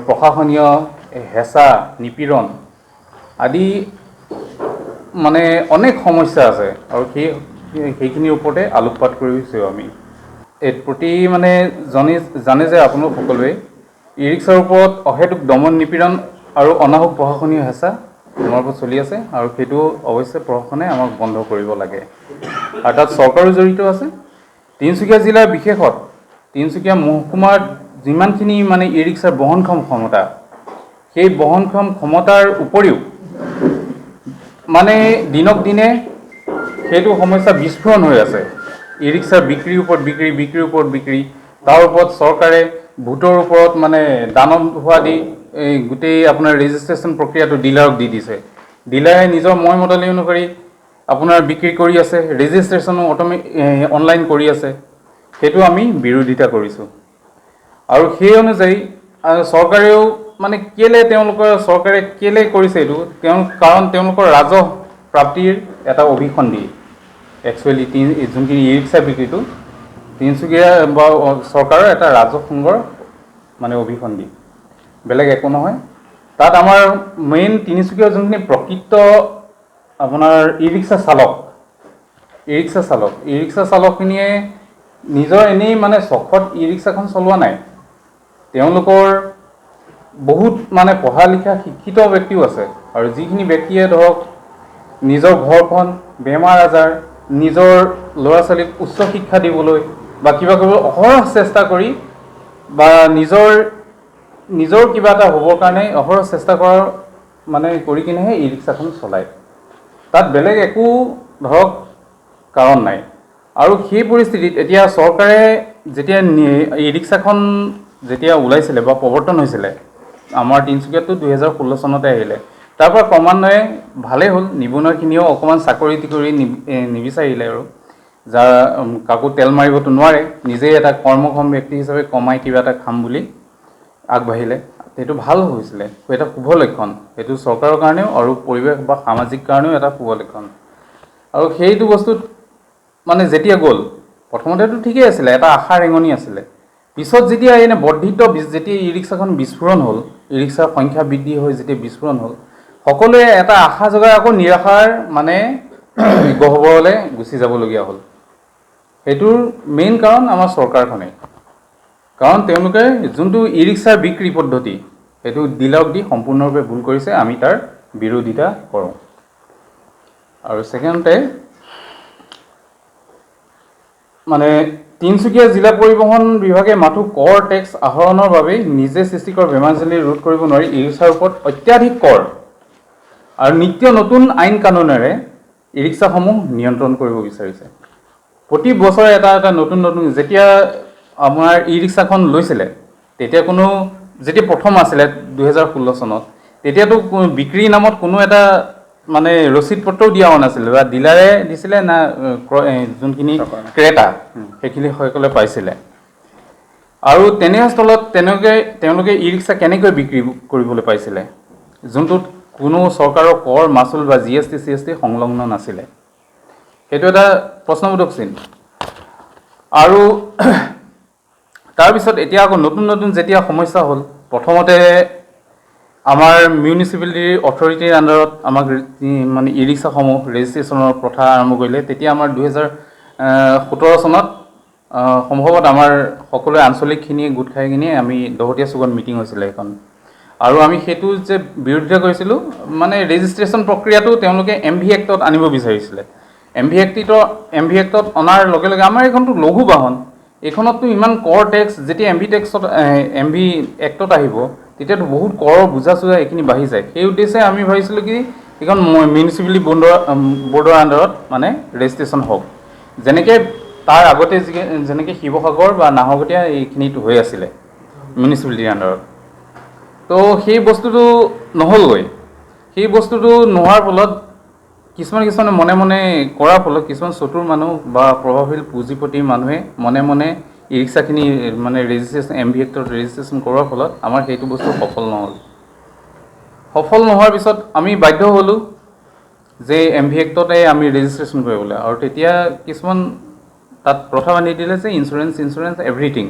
প্ৰশাসনীয় হেঁচা নিপীড়ন আদি মানে অনেক সমস্যা আছে আৰু সেইখিনিৰ ওপৰতে আলোকপাত কৰিছোঁ আমি। এই প্ৰতি মানে জানে যে আপোনালোক সকলোৱে ই ৰিক্সাৰ ওপৰত অহেতুক দমন নিপীড়ন আৰু অনাহুক প্ৰশাসনীয় হেঁচা আমাৰ ওপৰত চলি আছে আৰু সেইটো অৱশ্যে প্ৰশাসনে আমাক বন্ধ কৰিব লাগে। আৰু তাত চৰকাৰো জড়িত আছে। তিনিচুকীয়া জিলাৰ বিশেষত তিনিচুকীয়া মহকুমাত যিমানখিনি মানে ই ৰিক্সাৰ বহনক্ষম ক্ষমতা, সেই বহনক্ষম ক্ষমতাৰ উপৰিও মানে দিনক দিনে সেইটো সমস্যা বিস্ফোৰণ হৈ আছে। ই ৰিক্সাৰ বিক্ৰীৰ ওপৰত বিক্ৰী, তাৰ ওপৰত চৰকাৰে ভোটৰ ওপৰত মানে দানৱ হোৱা দি গোটেই আপোনাৰ ৰেজিষ্ট্ৰেশ্যন প্ৰক্ৰিয়াটো ডিলাৰক দি দিছে। ডিলাৰে নিজৰ মই মতালি অনুসৰি আপোনাৰ বিক্ৰী কৰি আছে, ৰেজিষ্ট্ৰেশ্যনো অনলাইন কৰি আছে। সেইটো আমি বিৰোধিতা কৰিছোঁ। আৰু সেই অনুযায়ী চৰকাৰেও মানে চৰকাৰে কেলে কৰিছে এইটো কাৰণ তেওঁলোকৰ ৰাজহ প্ৰাপ্তিৰ এটা অভিসন্ধি। একচুৱেলি যোনখিনি ই ৰিক্সা বিক্ৰীটো তিনিচুকীয়া বা চৰকাৰৰ এটা ৰাজহ সংঘৰ মানে অভিসন্ধি, বেলেগ একো নহয়। তাত আমাৰ মেইন তিনিচুকীয়া যোনখিনি প্ৰকৃত আপোনাৰ ই ৰিক্সা চালকখিনিয়ে নিজৰ এনেই মানে চখত ই ৰিক্সাখন চলোৱা নাই। তেওঁলোকৰ বহুত মানে পঢ়া লিখা শিক্ষিত ব্যক্তিও আছে। আৰু যিখিনি ব্যক্তিয়ে ধৰক নিজৰ ঘৰখন, বেমাৰ আজাৰ, নিজৰ ল'ৰা ছোৱালীক উচ্চ শিক্ষা দিবলৈ বা কিবা কৰিবলৈ অহৰহ চেষ্টা কৰি বা নিজৰ কিবা এটা হ'বৰ কাৰণে অহৰহ চেষ্টা কৰাৰ মানে কৰি কিনেহে ই ৰিক্সাখন চলায়। তাত বেলেগ একো ধৰক কাৰণ নাই। আৰু সেই পৰিস্থিতিত এতিয়া চৰকাৰে যেতিয়া ই ৰিক্সাখন যেতিয়া ওলাইছিলে বা প্ৰৱৰ্তন হৈছিলে, আমাৰ তিনিচুকীয়াততো 2016 চনতে আহিলে। তাৰ পৰা ক্ৰমান্বয়ে ভালেই হ'ল, নিবনুৱাখিনিও অকণমান চাকৰি নিবিচাৰিলে আৰু যাৰ কাকো তেল মাৰিবতো নোৱাৰে, নিজেই এটা কৰ্মক্ষম ব্যক্তি হিচাপে কমাই কিবা এটা খাম বুলি আগবাঢ়িলে। সেইটো ভাল হৈছিলে, এটা শুভ লক্ষণ। সেইটো চৰকাৰৰ কাৰণেও আৰু পৰিৱেশ বা সামাজিক কাৰণেও এটা শুভ লক্ষণ। আৰু সেইটো বস্তুত মানে যেতিয়া গ'ল, প্ৰথমতেতো ঠিকেই আছিলে, এটা আশাৰ ৰেঙনি আছিলে। পিছত যেতিয়া যেতিয়া ই ৰিক্সাখন বিস্ফোৰণ হ'ল, ই ৰিক্সাৰ সংখ্যা বৃদ্ধি হৈ যেতিয়া বিস্ফোৰণ হ'ল, সকলোৱে এটা আশা জগাই আকৌ নিৰাশাৰ মানে গহ্বৰলৈ গুচি যাবলগীয়া হ'ল। সেইটোৰ মেইন কাৰণ আমাৰ চৰকাৰখনেই। কাৰণ তেওঁলোকে যোনটো ই ৰিক্সাৰ বিক্ৰী পদ্ধতি, সেইটো ডিলাৰক দি সম্পূৰ্ণৰূপে ভুল কৰিছে। আমি তাৰ বিৰোধিতা কৰোঁ। আৰু ছেকেণ্ডতে মানে তিনিচুকীয়া জিলা পৰিবহণ বিভাগে মাথো কৰ টেক্স আহৰণৰ বাবেই নিজে সৃষ্টি কৰা বেমাৰজালি ৰোধ কৰিব নোৱাৰি ই ৰিক্সাৰ ওপৰত অত্যাধিক কৰ আৰু নিত্য নতুন আইন কানুনেৰে ই ৰিক্সাসমূহ নিয়ন্ত্ৰণ কৰিব বিচাৰিছে। প্ৰতি বছৰে এটা নতুন যেতিয়া আপোনাৰ ই ৰিক্সাখন লৈছিলে, তেতিয়া যেতিয়া প্ৰথম আছিলে 2016 চনত, তেতিয়াতো বিক্ৰীৰ নামত কোনো এটা মানে ৰচিদ পত্ৰও দিয়া হোৱা নাছিলে, বা ডিলাৰে দিছিলে না যোনখিনি ক্ৰেতা সেইখিনি সকলে পাইছিলে। আৰু তেনেস্থলত তেওঁলোকে ই ৰিক্সা কেনেকৈ বিক্ৰী কৰিবলৈ পাইছিলে, যোনটোত কোনো চৰকাৰৰ কৰ মাচুল বা GST সংলগ্ন নাছিলে। সেইটো এটা প্ৰশ্নবোধক চিন। আৰু তাৰপিছত এতিয়া আকৌ নতুন যেতিয়া সমস্যা হ'ল, প্ৰথমতে আমাৰ মিউনিচিপালিটি অথৰিটিৰ আণ্ডাৰত আমাক মানে ই ৰিক্সাসমূহ ৰেজিষ্ট্ৰেশ্যনৰ প্ৰথা আৰম্ভ কৰিলে। তেতিয়া আমাৰ 2017 চনত সম্ভৱত আমাৰ সকলোৱে আঞ্চলিকখিনিয়ে গোট খাই কিনে আমি দহোটীয়া চুকত মিটিং হৈছিলে এখন। আৰু আমি সেইটো যে বিৰোধিতা কৰিছিলোঁ, মানে ৰেজিষ্ট্ৰেশ্যন প্ৰক্ৰিয়াটো তেওঁলোকে MV এক্টত আনিব বিচাৰিছিলে। MV এক্টত অনাৰ লগে লগে আমাৰ এইখনতো লঘু বাহন, এইখনততো ইমান কৰ টেক্স, যেতিয়া MV এক্টত আহিব তেতিয়াতো বহুত কৰৰ বোজা এইখিনি বাঢ়ি যায়। সেই উদ্দেশ্যে আমি ভাবিছিলোঁ কি এইখন মিউনিচিপালিটি বৰ্ডৰ আণ্ডাৰত মানে ৰেজিষ্ট্ৰেশ্যন হওক, যেনেকৈ তাৰ আগতে যেনেকৈ শিৱসাগৰ বা নাহৰকটীয়া এইখিনিত হৈ আছিলে মিউনিচিপালিটিৰ আণ্ডাৰত। তো সেই বস্তুটো নহ'লগৈ। সেই বস্তুটো নোহোৱাৰ ফলত কিছুমানে মনে মনে কৰাৰ ফলত কিছুমান চতুৰ মানুহ বা প্ৰভাৱশীল পুঁজিপতিৰ মানুহে মনে মনে ই ৰিক্সাখিনি মানে MV এক্টত ৰেজিষ্ট্ৰেশ্যন কৰোৱাৰ ফলত আমাৰ সেইটো বস্তু সফল নহ'ল। সফল নোহোৱাৰ পিছত আমি বাধ্য হ'লোঁ যে MV এক্টতে আমি ৰেজিষ্ট্ৰেশ্যন কৰিবলৈ। আৰু তেতিয়া কিছুমান তাত প্ৰথা বান্ধি দিলে যে ইঞ্চুৰেঞ্চ এভৰিথিং।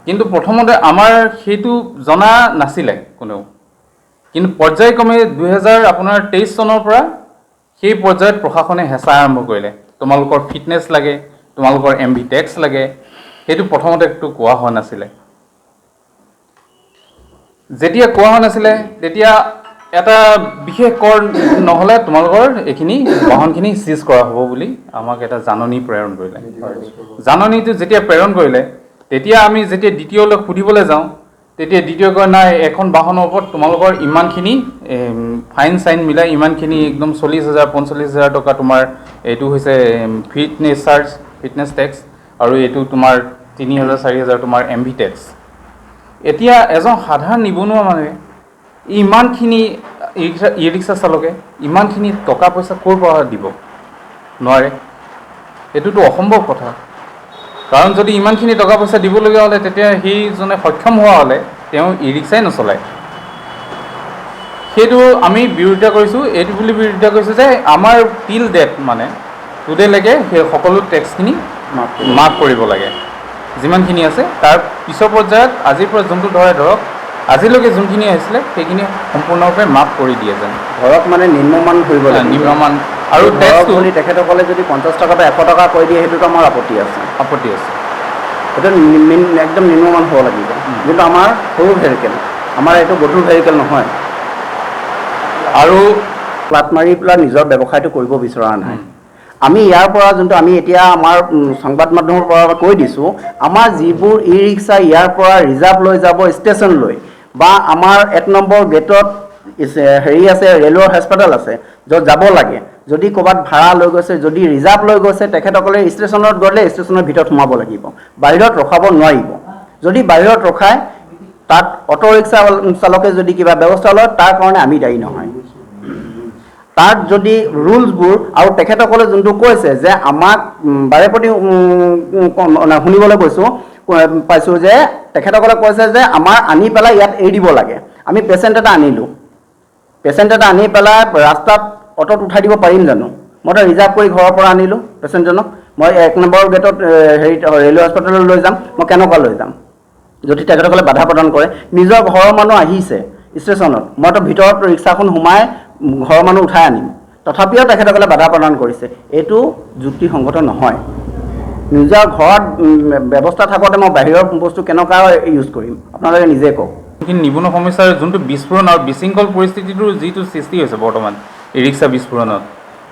কিন্তু প্ৰথমতে আমাৰ সেইটো জনা নাছিলে কোনেও, কিন্তু পৰ্যায়ক্ৰমে 2023 চনৰ পৰা সেই পৰ্যায়ত প্ৰশাসনে হেঁচা আৰম্ভ কৰিলে। তোমালোকৰ ফিটনেছ লাগে, তোমালোকৰ MV টেক্স লাগে, সেইটো প্ৰথমতেতো কোৱা হোৱা নাছিলে। যেতিয়া কোৱা হোৱা নাছিলে তেতিয়া এটা বিশেষ কৰ নহ'লে তোমালোকৰ এইখিনি বাহনখিনি চিজ কৰা হ'ব বুলি আমাক এটা জাননী প্ৰেৰণ কৰিলে। জাননীটো যেতিয়া প্ৰেৰণ কৰিলে তেতিয়া আমি যেতিয়া দ্বিতীয়লৈ সুধিবলৈ যাওঁ তেতিয়া দ্বিতীয় কয় নাই, এখন বাহনৰ ওপৰত তোমালোকৰ ইমানখিনি ফাইন চাইন মিলাই ইমানখিনি একদম 40,000 45,000 টকা তোমাৰ এইটো হৈছে ফিটনেছ চাৰ্জ, ফিটনেছ টেক্স, আৰু এইটো তোমাৰ 3,000 4,000 তোমাৰ MV টেক্স। এতিয়া এজন সাধাৰণ নিবনুৱা মানুহে ইমানখিনি ই ৰিক্সা চালকে ইমানখিনি টকা পইচা ক'ৰ পৰা দিব নোৱাৰে, এইটোতো অসম্ভৱ কথা। কাৰণ যদি ইমানখিনি টকা পইচা দিবলগীয়া হ'লে তেতিয়া সেইজনে সক্ষম হোৱা হ'লে তেওঁ ই ৰিক্সাই নচলায়। সেইটো আমি বিৰোধিতা কৰিছোঁ, এইটো বুলি বিৰোধিতা কৰিছোঁ যে আমাৰ টিল ডেট মানে টুডেলৈকে সেই সকলো টেক্সখিনি মাফ কৰিব লাগে। যিমানখিনি আছে তাৰ পিছৰ পৰ্যায়ত আজিৰ পৰা যোনটো ধৰক আজিলৈকে যোনখিনি আহিছিলে সেইখিনি সম্পূৰ্ণৰূপে মাফ কৰি দিয়ে যেন। ধৰক মানে নিম্নমান ধৰিব লাগে, নিম্নমান। আৰু যদি তেখেতসকলে যদি 50 টকা বা 100 টকা কৈ দিয়ে সেইটোতো আমাৰ আপত্তি আছে। সেইটো একদম নিম্নমান হ'ব লাগিব। কিন্তু আমাৰ সৰু ভেহিকেল, আমাৰ এইটো গধুৰ ভেহিকেল নহয়। আৰু প্লাট মাৰি পেলাই নিজৰ ব্যৱসায়টো কৰিব বিচৰা নাই। আমি ইয়াৰ পৰা যোনটো আমি এতিয়া আমাৰ সংবাদ মাধ্যমৰ পৰা কৈ দিছোঁ, আমাৰ যিবোৰ ই ৰিক্সা ইয়াৰ পৰা ৰিজাৰ্ভ লৈ যাব ষ্টেচনলৈ, বা আমাৰ 1 নম্বৰ গেটত হেৰি আছে, ৰেলৱেৰ হাস্পাতাল আছে য'ত যাব লাগে, যদি ক'ৰবাত ভাড়া লৈ গৈছে, যদি ৰিজাৰ্ভ লৈ গৈছে, তেখেতসকলে ষ্টেচনত গ'লে ষ্টেচনৰ ভিতৰত সোমাব লাগিব, বাহিৰত ৰখাব নোৱাৰিব। যদি বাহিৰত ৰখায় তাত অটো ৰিক্সা চালকে যদি কিবা ব্যৱস্থা লয় তাৰ কাৰণে আমি দায়ী নহয়। তাত যদি ৰুলছবোৰ, আৰু তেখেতসকলে যোনটো কৈছে যে আমাক বাৰেপতি শুনিবলৈ পাইছোঁ যে তেখেতসকলে কৈছে যে আমাৰ আনি পেলাই ইয়াত এৰি দিব লাগে। আমি পেচেণ্ট এটা আনিলোঁ, পেচেণ্ট এটা আনি পেলাই ৰাস্তাত অটোত উঠাই দিব পাৰিম জানো? মই ৰিজাৰ্ভ কৰি ঘৰৰ পৰা আনিলোঁ পেচেণ্টজনক, মই 1 নম্বৰ গেটত ৰেলৱে হাস্পাতাললৈ লৈ যাম, মই কেনেকুৱা লৈ যাম? যদি তেখেতসকলে বাধা প্ৰদান কৰে, নিজৰ ঘৰৰ মানুহ আহিছে ষ্টেচনত, মইতো ভিতৰত ৰিক্সাখন সোমাই ঘৰৰ মানুহ উঠাই আনিম, তথাপিও তেখেতসকলে বাধা প্ৰদান কৰিছে। এইটো যুক্তিসংগত নহয়। নিজৰ ঘৰত ব্যৱস্থা থাকোঁতে মই বাহিৰৰ বস্তু কেনেকুৱা ইউজ কৰিম, আপোনালোকে নিজে কওক। কিন্তু নিবনুৱা সমস্যাৰ যোনটো বিস্ফোৰণ আৰু বিশৃংখল পৰিস্থিতিটোৰ যিটো সৃষ্টি হৈছে বৰ্তমান ই ৰিক্সা বিস্ফোৰণত,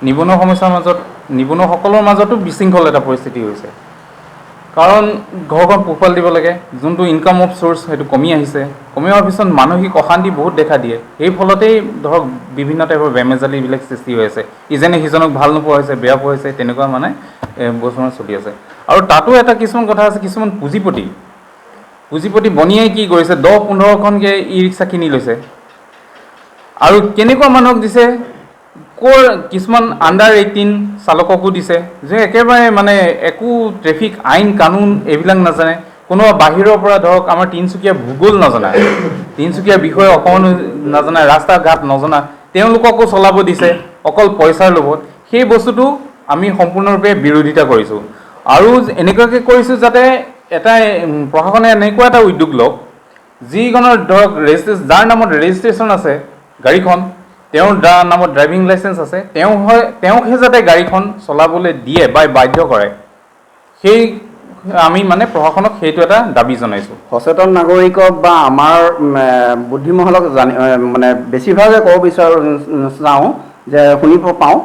নিবনুৱা সমস্যাৰ মাজত নিবনুৱাসকলৰ মাজতো বিশৃংখল এটা পৰিস্থিতি হৈছে। কাৰণ ঘৰখন পোহপাল দিব লাগে, যোনটো ইনকাম অফ চ'ৰ্চ সেইটো কমি আহিছে, কমি অহাৰ পিছত মানসিক অশান্তি বহুত দেখা দিয়ে। সেই ফলতেই ধৰক বিভিন্ন টাইপৰ বেমেজালিবিলাক সৃষ্টি হৈ আছে, ইজনে সিজনক ভাল নোপোৱা হৈছে, বেয়া পোৱা হৈছে, তেনেকুৱা মানে বৰ্তমান চলি আছে। আৰু তাতো এটা কিছুমান কথা আছে, কিছুমান পুঁজিপতি বনিয়াই কি কৰিছে, 10-15খনকৈ ই ৰিক্সা কিনি লৈছে, আৰু কেনেকুৱা মানুহক দিছে, কিছুমান আণ্ডাৰ 18 চালককো দিছে, যে একেবাৰে মানে একো ট্ৰেফিক আইন কানুন এইবিলাক নাজানে, কোনোবা বাহিৰৰ পৰা ধৰক আমাৰ তিনিচুকীয়া ভূগোল নজনা, তিনিচুকীয়াৰ বিষয়ে অকণো নাজানা, ৰাস্তা ঘাট নজনা, তেওঁলোককো চলাব দিছে অকল পইচাৰ লোভত। সেই বস্তুটো আমি সম্পূৰ্ণৰূপে বিৰোধিতা কৰিছোঁ। আৰু এনেকুৱাকৈ কৰিছোঁ যাতে এটা প্ৰশাসনে এনেকুৱা এটা উদ্যোগ লওক, যিখনৰ ধৰক যাৰ নামত ৰেজিষ্ট্ৰেশ্যন আছে গাড়ীখন, তেওঁৰ নামত ড্ৰাইভিং লাইচেঞ্চ আছে, তেওঁকহে যাতে গাড়ীখন চলাবলৈ দিয়ে বা বাধ্য কৰে, সেই আমি মানে প্ৰশাসনক সেইটো এটা দাবী জনাইছোঁ। সচেতন নাগৰিকক বা আমাৰ বুদ্ধিমহলক মানে বেছিভাগে ক'ব চাওঁ যে শুনিব পাওঁ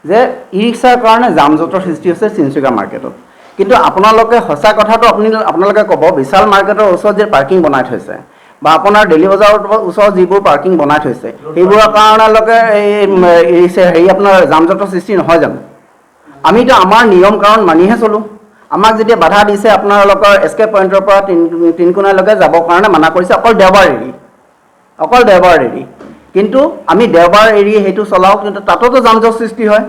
যে ই ৰিক্সাৰ কাৰণে যাম জঁটৰ সৃষ্টি হৈছে তিনিচুকীয়া মাৰ্কেটত। কিন্তু আপোনালোকে সঁচা কথাটো আপোনালোকে ক'ব, বিশাল মাৰ্কেটৰ ওচৰত যে পাৰ্কিং বনাই থৈছে, বা আপোনাৰ ডেইলি বজাৰৰ ওচৰত যিবোৰ পাৰ্কিং বনাই থৈছে, সেইবোৰৰ কাৰণেলৈকে আপোনাৰ যাম জঁটৰ সৃষ্টি নহয় জানো? আমিতো আমাৰ নিয়ম কাৰণ মানিহে চলোঁ। আমাক যেতিয়া বাধা দিছে আপোনালোকৰ এস্কেপ পইণ্টৰ পৰা তিনকোণালৈকে যাবৰ কাৰণে মানা কৰিছে, অকল দেওবাৰ এৰি, কিন্তু আমি দেওবাৰ এৰি সেইটো চলাওঁ, কিন্তু তাতোতো যাম জঁট সৃষ্টি হয়।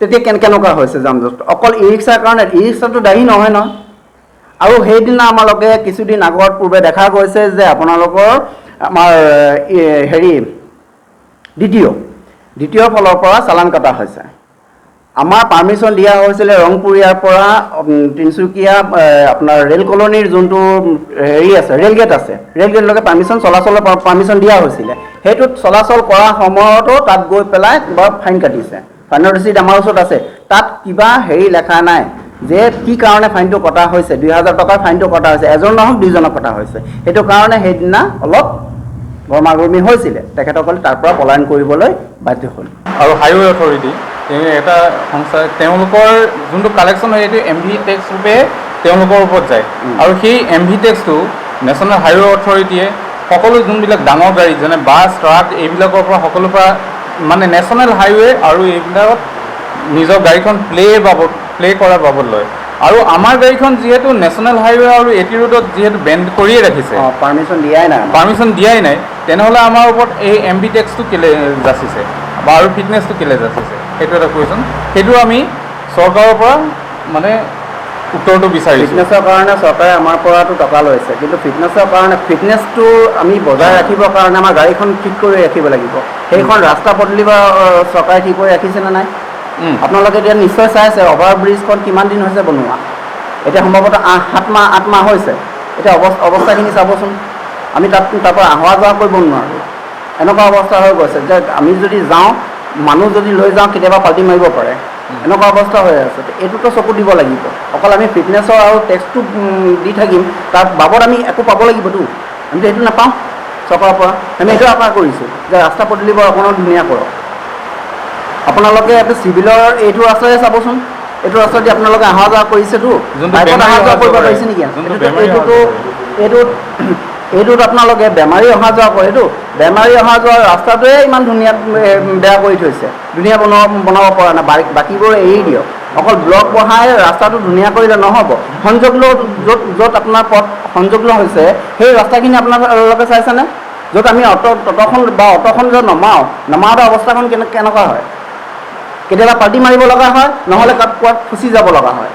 তেতিয়া কেনেকুৱা হৈছে যাম জঁট? অকল ই ৰিক্সাৰ কাৰণে, ই ৰিক্সাটো দায়ী নহয় নহয়। আৰু সেইদিনা আমালোকে কিছুদিন আগত পূৰ্বে দেখা গৈছে যে আপোনালোকৰ আমাৰ দ্বিতীয় ফালৰ পৰা চালান কটা হৈছে। আমাৰ পাৰ্মিশ্যন দিয়া হৈছিলে ৰংপুৰ ইয়াৰ পৰা তিনিচুকীয়া আপোনাৰ ৰেল কলনীৰ যোনটো হেৰি আছে ৰেল গেট আছে ৰেল গেটলৈকে চলাচলৰ পাৰ্মিশ্যন দিয়া হৈছিলে সেইটোত চলাচল কৰা সময়তো তাত গৈ পেলাই বাৰু ফাইন কাটিছে ফাইনৰ ৰচিদ আমাৰ ওচৰত আছে তাত কিবা হেৰি লেখা নাই যে কি কাৰণে ফাইনটো কটা হৈছে 2000 টকাৰ ফাইনটো কটা হৈছে এজন নহওক দুইজনক কটা হৈছে সেইটো কাৰণে সেইদিনা অলপ গৰমাগৰমি হৈছিলে তেখেতসকলে তাৰ পৰা পলায়ন কৰিবলৈ বাধ্য হ'ল আৰু হাইৱে অথৰিটি এটা সংস্থা তেওঁলোকৰ যোনটো কালেকশ্যন হয় এইটো MV টেক্স ৰূপে তেওঁলোকৰ ওপৰত যায় আৰু সেই MV টেক্সটো নেশ্যনেল হাইৱে অথৰিটিয়ে সকলো যোনবিলাক ডাঙৰ গাড়ী যেনে বাছ ট্ৰাক এইবিলাকৰ পৰা সকলোৰ পৰা মানে নেশ্যনেল হাইৱে আৰু এইবিলাকত নিজৰ গাড়ীখন প্লে কৰাৰ বাবদ লয় আৰু আমাৰ গাড়ীখন যিহেতু নেশ্যনেল হাইৱে আৰু এটি ৰোডত যিহেতু বেণ্ড কৰিয়ে ৰাখিছে পাৰ্মিশ্যন দিয়াই নাই তেনেহ'লে আমাৰ ওপৰত এই MV টেক্সটো কেলে যাচিছে বা আৰু ফিটনেছটো কেলে যাচিছে সেইটো এটা কুৱেশ্যন সেইটো আমি চৰকাৰৰ পৰা মানে উত্তৰটো বিচাৰিছোঁ ফিটনেছৰ কাৰণে চৰকাৰে আমাৰ পৰাতো টকা লৈছে কিন্তু ফিটনেছৰ কাৰণে ফিটনেছটো আমি বজাই ৰাখিবৰ কাৰণে আমাৰ গাড়ীখন ঠিক কৰি ৰাখিব লাগিব সেইখন ৰাস্তা পদূলি বা চৰকাৰে ঠিক কৰি ৰাখিছেনে নাই আপোনালোকে এতিয়া নিশ্চয় চাইছে অভাৰ ব্ৰিজখন কিমান দিন হৈছে বনোৱা এতিয়া সম্ভৱতঃ 7 মাহ হৈছে এতিয়া অৱস্থাখিনি চাবচোন আমি তাৰ পৰা অহা যোৱা কৰিব নোৱাৰোঁ এনেকুৱা অৱস্থা হৈ গৈছে যে আমি যদি যাওঁ মানুহ যদি লৈ যাওঁ কেতিয়াবা পাল্টি মাৰিব পাৰে এনেকুৱা অৱস্থা হৈ আছে এইটোতো চকু দিব লাগিব অকল আমি ফিটনেছৰ আৰু টেক্সটো দি থাকিম তাৰ বাবদ আমি একো পাব লাগিবতো আমিতো সেইটো নাপাওঁ চৰকাৰৰ পৰা আমি এইটো আশা কৰিছোঁ যে ৰাস্তা পদূলিবোৰ অকণমান ধুনীয়া কৰক আপোনালোকে এইটো চিভিলৰ এইটো ৰাস্তাৰে চাবচোন এইটো ৰাস্তা দি আপোনালোকে অহা যোৱা কৰিছেতো বাইকত অহা যোৱা কৰিব পাৰিছে নেকি এইটোত আপোনালোকে বেমাৰী অহা যোৱা কৰেতো বেমাৰী অহা যোৱা ৰাস্তাটোৱে ইমান ধুনীয়া বেয়া কৰি থৈছে ধুনীয়া বনাব পৰা নাই বাকীবোৰ এৰি দিয়ক অকল ব্লক বহাই ৰাস্তাটো ধুনীয়া কৰিলে নহ'ব সংযোগ য'ত আপোনাৰ পথ সংযোগ হৈছে সেই ৰাস্তাখিনি আপোনালোকে চাইছেনে য'ত আমি অটোখন য'ত নমাওঁতে অৱস্থাখন কেনেকুৱা হয় কেতিয়াবা পাল্টি মাৰিব লগা হয় নহ'লে ক'ৰবাত ফুচি যাব লগা হয়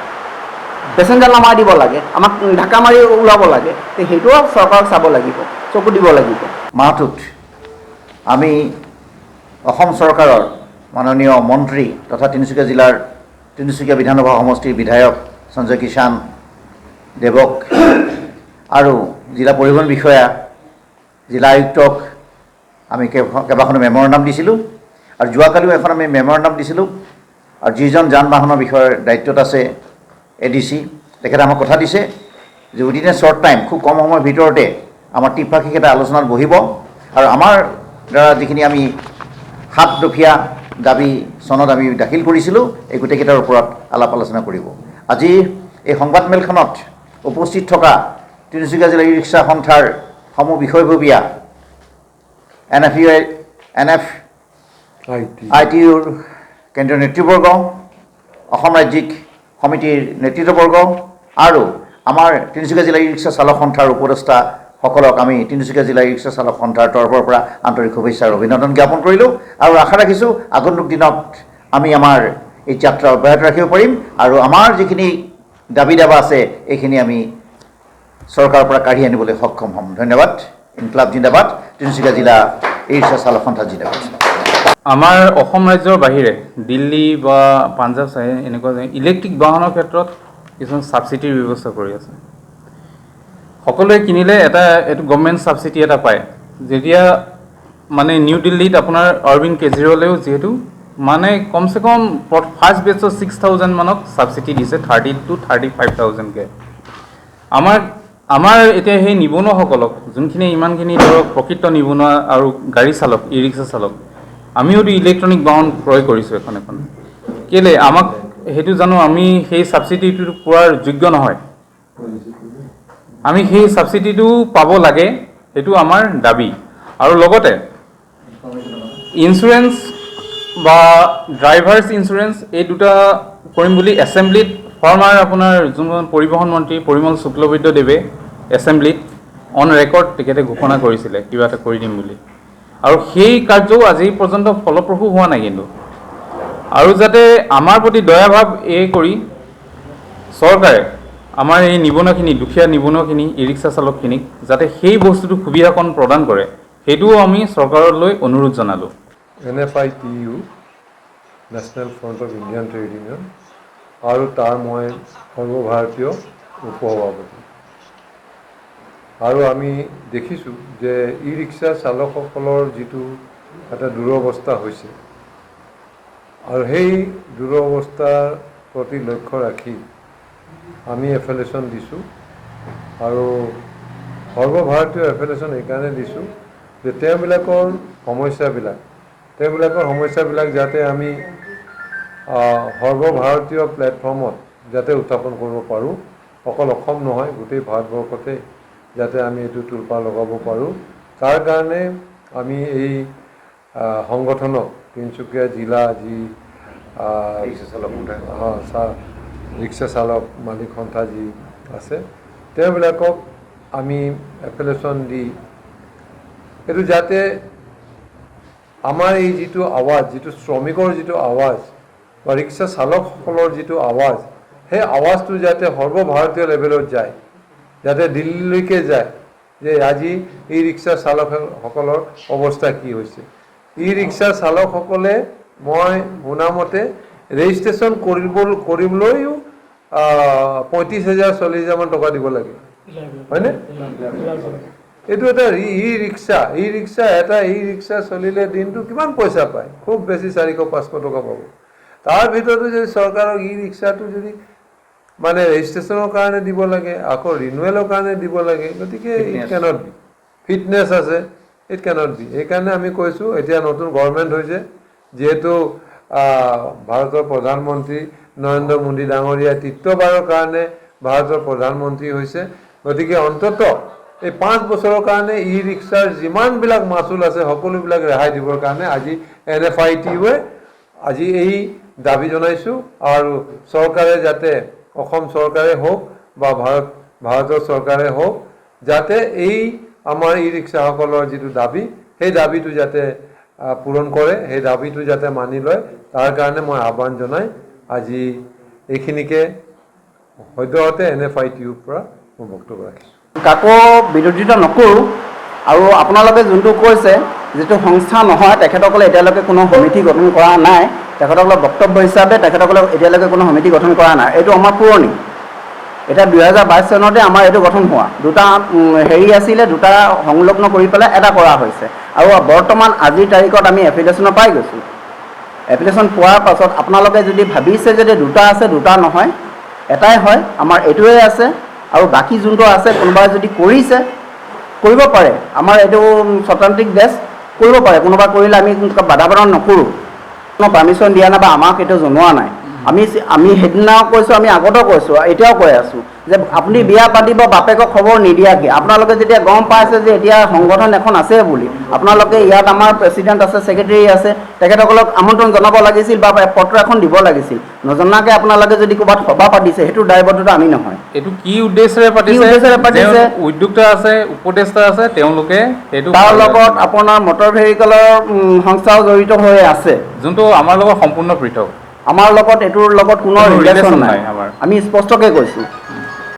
পেচেঞ্জাৰ নমাই দিব লাগে আমাক ঢাকা মাৰি ওলাব লাগে সেইটোও চৰকাৰক চাব লাগিব চকু দিব লাগিব মাহটোত আমি অসম চৰকাৰৰ মাননীয় মন্ত্ৰী তথা তিনিচুকীয়া জিলাৰ তিনিচুকীয়া বিধানসভা সমষ্টিৰ বিধায়ক সঞ্জয় কিষাণ দেৱক আৰু জিলা পৰিবহণ বিষয়া জিলা আয়ুক্তক আমি কেইবাখনো মেম'ৰেণ্ডাম দিছিলোঁ আৰু যোৱাকালিও এখন আমি মেম'ৰেণ্ডাম দিছিলোঁ আৰু যিজন যান বাহনৰ বিষয়ৰ দায়িত্বত আছে ADC তেখেতে আমাক কথা দিছে যে উইদিন এ শ্বৰ্ট টাইম খুব কম সময়ৰ ভিতৰতে আমাৰ ত্ৰিপাক্ষিক এটা আলোচনাত বহিব আৰু আমাৰ দ্বাৰা যিখিনি আমি 7 দফীয়া দাবী চনত আমি দাখিল কৰিছিলোঁ এই গোটেইকেইটাৰ ওপৰত আলাপ আলোচনা কৰিব আজি এই সংবাদমেলখনত উপস্থিত থকা তিনিচুকীয়া জিলা ই ৰিক্সা সন্থাৰ সমূহ বিষয়ববীয়া NFITUৰ কেন্দ্ৰীয় নেতৃবৰ্গ অসম ৰাজ্যিক সমিতিৰ নেতৃত্ববৰ্গ আৰু আমাৰ তিনিচুকীয়া জিলা ই ৰিক্সা চালক সন্থাৰ উপদেষ্টাসকলক আমি তিনিচুকীয়া জিলা ই ৰিক্সা চালক সন্থাৰ তৰফৰ পৰা আন্তৰিক শুভেচ্ছা আৰু অভিনন্দন জ্ঞাপন কৰিলোঁ আৰু আশা ৰাখিছোঁ আগন্তুক দিনত আমি আমাৰ এই যাত্ৰা অব্যাহত ৰাখিব পাৰিম আৰু আমাৰ যিখিনি দাবী দাবা আছে এইখিনি আমি চৰকাৰৰ পৰা কাঢ়ি আনিবলৈ সক্ষম হ'ম ধন্যবাদ ইনকলাব জিন্দাবাদ তিনিচুকীয়া জিলা ই ৰিক্সা চালক সন্থা জিন্দাবাদ আমাৰ অসম ৰাজ্যৰ বাহিৰে দিল্লী বা পাঞ্জাৱ চাই এনেকুৱা ইলেক্ট্ৰিক বাহনৰ ক্ষেত্ৰত কিছুমান ছাবচিডিৰ ব্যৱস্থা কৰি আছে সকলোৱে কিনিলে এইটো গভৰ্ণমেণ্ট ছাবচিডি এটা পায় যেতিয়া মানে নিউ দিল্লীত আপোনাৰ অৰবিন্দ কেজৰিৱালেও যিহেতু মানে কমচে কম ফাৰ্ষ্ট বেচত 6,000 মানক ছাবচিডি দিছে 30,000 to 35,000কৈ আমাৰ এতিয়া সেই নিবনুৱাসকলক যোনখিনি ইমানখিনি ধৰক প্ৰকৃত নিবনুৱা আৰু গাড়ী চালক ই ৰিক্সা চালক আমিওতো ইলেক্ট্ৰনিক বাহন ক্ৰয় কৰিছোঁ এখন কেলৈ আমাক সেইটো জানো আমি সেই ছাবচিডিটো পোৱাৰ যোগ্য নহয় আমি সেই ছাবচিডিটো পাব লাগে সেইটো আমাৰ দাবী আৰু লগতে ইঞ্চুৰেঞ্চ বা ড্ৰাইভাৰ্ছ ইঞ্চুৰেঞ্চ এই দুটা কৰিম বুলি এছেম্বলিত ফৰ্মাৰ আপোনাৰ যোনজন পৰিবহণ মন্ত্ৰী পৰিমল শুক্লবৈদ্যদেৱে এছেম্বলিত অন ৰেকৰ্ড তেখেতে ঘোষণা কৰিছিলে কিবা এটা কৰি দিম বুলি আৰু সেই কাৰ্যও আজি পৰ্যন্ত ফলপ্ৰসূ হোৱা নাই কিন্তু আৰু যাতে আমাৰ প্ৰতি দয়াভাৱ কৰি চৰকাৰে আমাৰ এই নিবনুৱাখিনি দুখীয়া নিবনুৱাখিনি ই ৰিক্সা চালকখিনিক যাতে সেই বস্তুটো সুবিধাকণ প্ৰদান কৰে সেইটোও আমি চৰকাৰলৈ অনুৰোধ জনালোঁ NFITU national front of Indian trade union আৰু তাৰ মই সৰ্বভাৰতীয় উপসভাপতি। আৰু আমি দেখিছোঁ যে ই ৰিক্সা চালকসকলৰ যিটো এটা দুৰৱস্থা হৈছে আৰু সেই দুৰৱস্থাৰ প্ৰতি লক্ষ্য ৰাখি আমি এফিলিয়েশ্যন দিছোঁ আৰু সৰ্বভাৰতীয় এফিলিয়েশ্যন এইকাৰণে দিছোঁ যে তেওঁবিলাকৰ সমস্যাবিলাক যাতে আমি সৰ্বভাৰতীয় প্লেটফৰ্মত যাতে উত্থাপন কৰিব পাৰোঁ, অকল অসম নহয় গোটেই ভাৰতবৰ্ষতে যাতে আমি এইটো তোলপা লগাব পাৰোঁ, তাৰ কাৰণে আমি এই সংগঠনক তিনিচুকীয়া জিলা যি ৰিক্সা চালক মালিক সন্থা যি আছে তেওঁবিলাকক আমি এফিলিয়েশ্যন দি এইটো যাতে আমাৰ এই যিটো আৱাজ, যিটো শ্ৰমিকৰ যিটো আৱাজ বা ৰিক্সা চালকসকলৰ যিটো আৱাজ, সেই আৱাজটো যাতে সৰ্বভাৰতীয় লেভেলত যায়, যাতে দিল্লীলৈকে যায় যে আজি ই ৰিক্সা চালকসকলৰ অৱস্থা কি হৈছে। ই ৰিক্সা চালকসকলে মই শুনামতে ৰেজিষ্ট্ৰেশ্যন কৰিবলৈও 35,000 40,000 টকা দিব লাগে, হয়নে? এইটো এটা ই ৰিক্সা চলিলে দিনটো কিমান পইচা পায়? খুব বেছি 400-500 টকা পাব। তাৰ ভিতৰতো যদি চৰকাৰৰ ই ৰিক্সাটো যদি মানে ৰেজিষ্ট্ৰেশ্যনৰ কাৰণে দিব লাগে, আকৌ ৰিনুৱেলৰ কাৰণে দিব লাগে, গতিকে ইট কেনট বি। ফিটনেছ আছে, ইট কেনট বি। সেইকাৰণে আমি কৈছোঁ এতিয়া নতুন গভৰ্ণমেণ্ট হৈছে, যিহেতু ভাৰতৰ প্ৰধানমন্ত্ৰী নৰেন্দ্ৰ মোদী ডাঙৰীয়া তৃতীয়বাৰৰ কাৰণে ভাৰতৰ প্ৰধানমন্ত্ৰী হৈছে, গতিকে অন্ততঃ এই 5 বছৰৰ কাৰণে ই ৰিক্সাৰ যিমানবিলাক মাচুল আছে সকলোবিলাক ৰেহাই দিবৰ কাৰণে আজি NFITUৱে আজি এই দাবী জনাইছোঁ। আৰু চৰকাৰে যাতে অসম চৰকাৰে হওক বা ভাৰতৰ চৰকাৰে হওক যাতে এই আমাৰ ই ৰিক্সাসকলৰ যিটো দাবী, সেই দাবীটো যাতে পূৰণ কৰে, সেই দাবীটো যাতে মানি লয়, তাৰ কাৰণে মই আহ্বান জনাই আজি এইখিনিকে সদ্যহতে NFITUৰ পৰা মই বক্তব্য ৰাখিছোঁ। কাকো বিৰোধিতা নকৰোঁ। আৰু আপোনালোকে যোনটো কৈছে যিটো সংস্থা নহয়, তেখেতসকলে এতিয়ালৈকে কোনো সমিতি গঠন কৰা নাই। তেখেতসকলৰ বক্তব্য হিচাপে তেখেতসকলে এতিয়ালৈকে কোনো সমিতি গঠন কৰা নাই। এইটো আমাৰ পুৰণি, এতিয়া 2022 চনতে আমাৰ এইটো গঠন হোৱা। দুটা হেৰি আছিলে, দুটা সংলগ্ন কৰি পেলাই এটা কৰা হৈছে। আৰু বৰ্তমান আজিৰ তাৰিখত আমি এফিলিয়েশ্যনৰ পাই গৈছোঁ। এপ্লিকেশ্যন পোৱাৰ পাছত আপোনালোকে যদি ভাবিছে যে দুটা আছে, দুটা নহয়, এটাই হয়, আমাৰ এইটোৱে আছে। আৰু বাকী যোনটো আছে কোনোবাই যদি কৰিছে কৰিব পাৰে, আমাৰ এইটো স্বতান্ত্ৰিক দেশ, কৰিব পাৰে। কোনোবা কৰিলে আমি বাধা প্ৰদান নকৰোঁ, কোনো পাৰ্মিশ্যন দিয়া নাই বা আমাক এইটো জনোৱা নাই। আমি সেইদিনাও কৈছোঁ, আমি আগতেও কৈছোঁ, এতিয়াও কৈ আছোঁ যে আপুনি বিয়া পাতিব বাপেকক খবৰ নিদিয়াকৈ। আপোনালোকে যেতিয়া গম পাইছে যে এতিয়া সংগঠন এখন আছে বুলি, আপোনালোকে ইয়াত আমাৰ প্ৰেচিডেণ্ট আছে, ছেক্ৰেটেৰী আছে, তেখেতসকলক আমন্ত্ৰণ জনাব লাগিছিল বা পত্ৰ এখন দিব লাগিছিল। নজনাকৈ আপোনালোকে যদি ক'ৰবাত সভা পাতিছে, সেইটো দায়বদ্ধতা আমি নহয়। এইটো কি উদ্দেশ্যেৰে পাতিছে? উদ্যোক্তা আছে, উপদেষ্টা আছে, তেওঁলোকে সেইটো তাৰ লগত আপোনাৰ মটৰ ভেহিকেলৰ সংস্থাও জড়িত হৈ আছে, যোনটো আমাৰ লগত সম্পূৰ্ণ পৃথক। আমাৰ লগত এইটোৰ লগত কোনো ৰিলেশ্যন নাই, আমি স্পষ্টকৈ কৈছোঁ।